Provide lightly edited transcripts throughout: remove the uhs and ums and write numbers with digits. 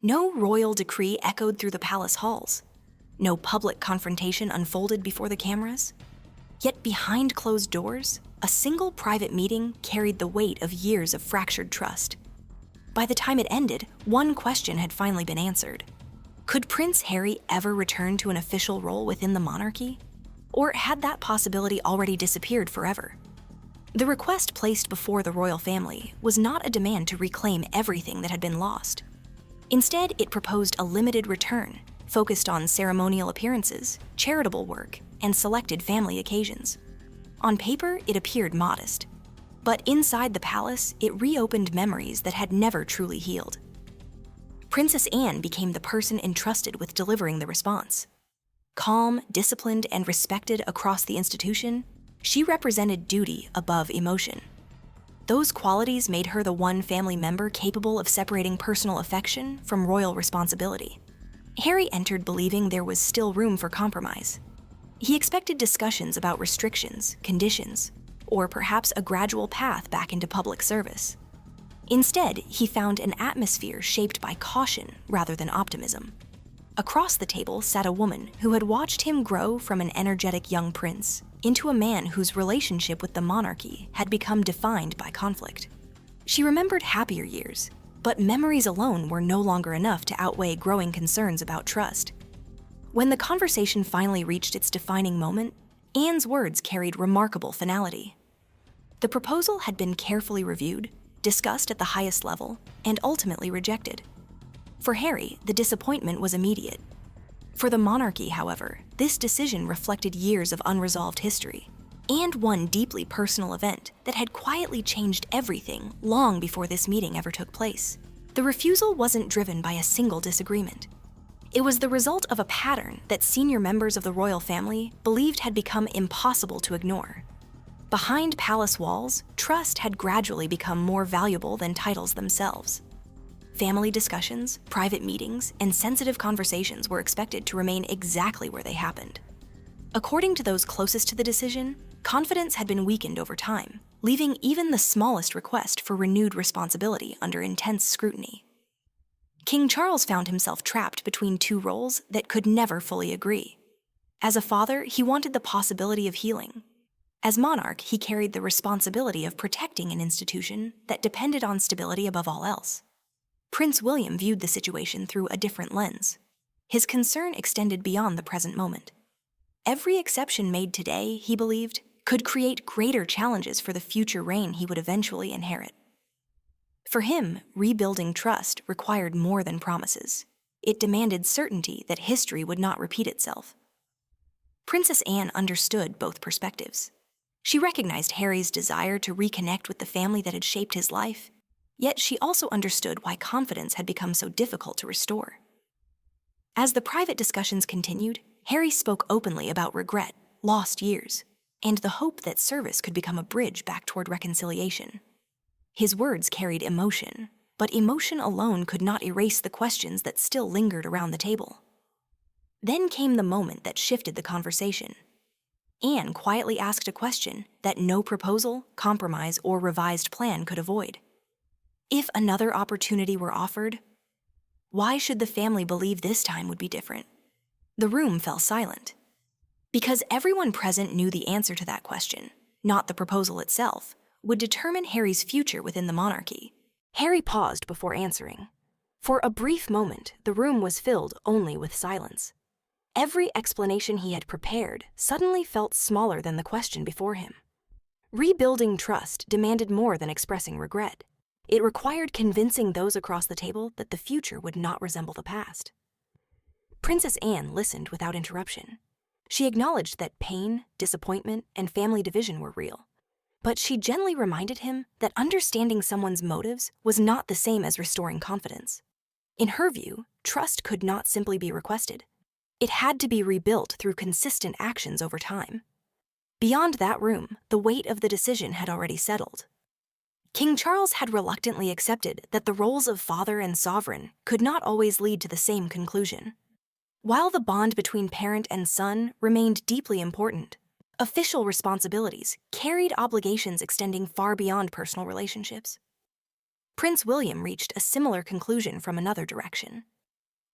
No royal decree echoed through the palace halls. No public confrontation unfolded before the cameras. Yet behind closed doors, a single private meeting carried the weight of years of fractured trust. By the time it ended, one question had finally been answered. Could Prince Harry ever return to an official role within the monarchy? Or had that possibility already disappeared forever? The request placed before the royal family was not a demand to reclaim everything that had been lost. Instead, it proposed a limited return, focused on ceremonial appearances, charitable work, and selected family occasions. On paper, it appeared modest. But inside the palace, it reopened memories that had never truly healed. Princess Anne became the person entrusted with delivering the response. Calm, disciplined, and respected across the institution, she represented duty above emotion. Those qualities made her the one family member capable of separating personal affection from royal responsibility. Harry entered believing there was still room for compromise. He expected discussions about restrictions, conditions, or perhaps a gradual path back into public service. Instead, he found an atmosphere shaped by caution rather than optimism. Across the table sat a woman who had watched him grow from an energetic young prince into a man whose relationship with the monarchy had become defined by conflict. She remembered happier years, but memories alone were no longer enough to outweigh growing concerns about trust. When the conversation finally reached its defining moment, Anne's words carried remarkable finality. The proposal had been carefully reviewed, discussed at the highest level, and ultimately rejected. For Harry, the disappointment was immediate. For the monarchy, however, this decision reflected years of unresolved history, and one deeply personal event that had quietly changed everything long before this meeting ever took place. The refusal wasn't driven by a single disagreement. It was the result of a pattern that senior members of the royal family believed had become impossible to ignore. Behind palace walls, trust had gradually become more valuable than titles themselves. Family discussions, private meetings, and sensitive conversations were expected to remain exactly where they happened. According to those closest to the decision, confidence had been weakened over time, leaving even the smallest request for renewed responsibility under intense scrutiny. King Charles found himself trapped between two roles that could never fully agree. As a father, he wanted the possibility of healing. As monarch, he carried the responsibility of protecting an institution that depended on stability above all else. Prince William viewed the situation through a different lens. His concern extended beyond the present moment. Every exception made today, he believed, could create greater challenges for the future reign he would eventually inherit. For him, rebuilding trust required more than promises. It demanded certainty that history would not repeat itself. Princess Anne understood both perspectives. She recognized Harry's desire to reconnect with the family that had shaped his life, yet she also understood why confidence had become so difficult to restore. As the private discussions continued, Harry spoke openly about regret, lost years, and the hope that service could become a bridge back toward reconciliation. His words carried emotion, but emotion alone could not erase the questions that still lingered around the table. Then came the moment that shifted the conversation. Anne quietly asked a question that no proposal, compromise, or revised plan could avoid. If another opportunity were offered, why should the family believe this time would be different? The room fell silent. Because everyone present knew the answer to that question, not the proposal itself, would determine Harry's future within the monarchy. Harry paused before answering. For a brief moment, the room was filled only with silence. Every explanation he had prepared suddenly felt smaller than the question before him. Rebuilding trust demanded more than expressing regret. It required convincing those across the table that the future would not resemble the past. Princess Anne listened without interruption. She acknowledged that pain, disappointment, and family division were real. But she gently reminded him that understanding someone's motives was not the same as restoring confidence. In her view, trust could not simply be requested. It had to be rebuilt through consistent actions over time. Beyond that room, the weight of the decision had already settled. King Charles had reluctantly accepted that the roles of father and sovereign could not always lead to the same conclusion. While the bond between parent and son remained deeply important, official responsibilities carried obligations extending far beyond personal relationships. Prince William reached a similar conclusion from another direction.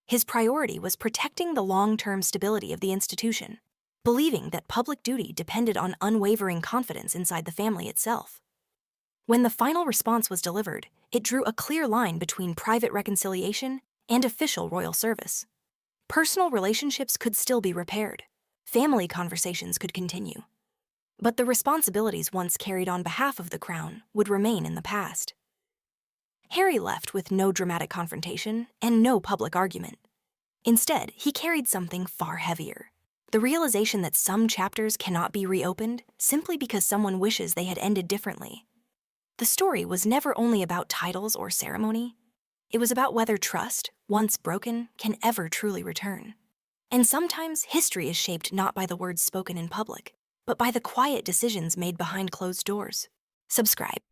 His priority was protecting the long-term stability of the institution, believing that public duty depended on unwavering confidence inside the family itself. When the final response was delivered, it drew a clear line between private reconciliation and official royal service. Personal relationships could still be repaired. Family conversations could continue. But the responsibilities once carried on behalf of the crown would remain in the past. Harry left with no dramatic confrontation and no public argument. Instead, he carried something far heavier: the realization that some chapters cannot be reopened simply because someone wishes they had ended differently. The story was never only about titles or ceremony. It was about whether trust, once broken, can ever truly return. And sometimes history is shaped not by the words spoken in public, but by the quiet decisions made behind closed doors. Subscribe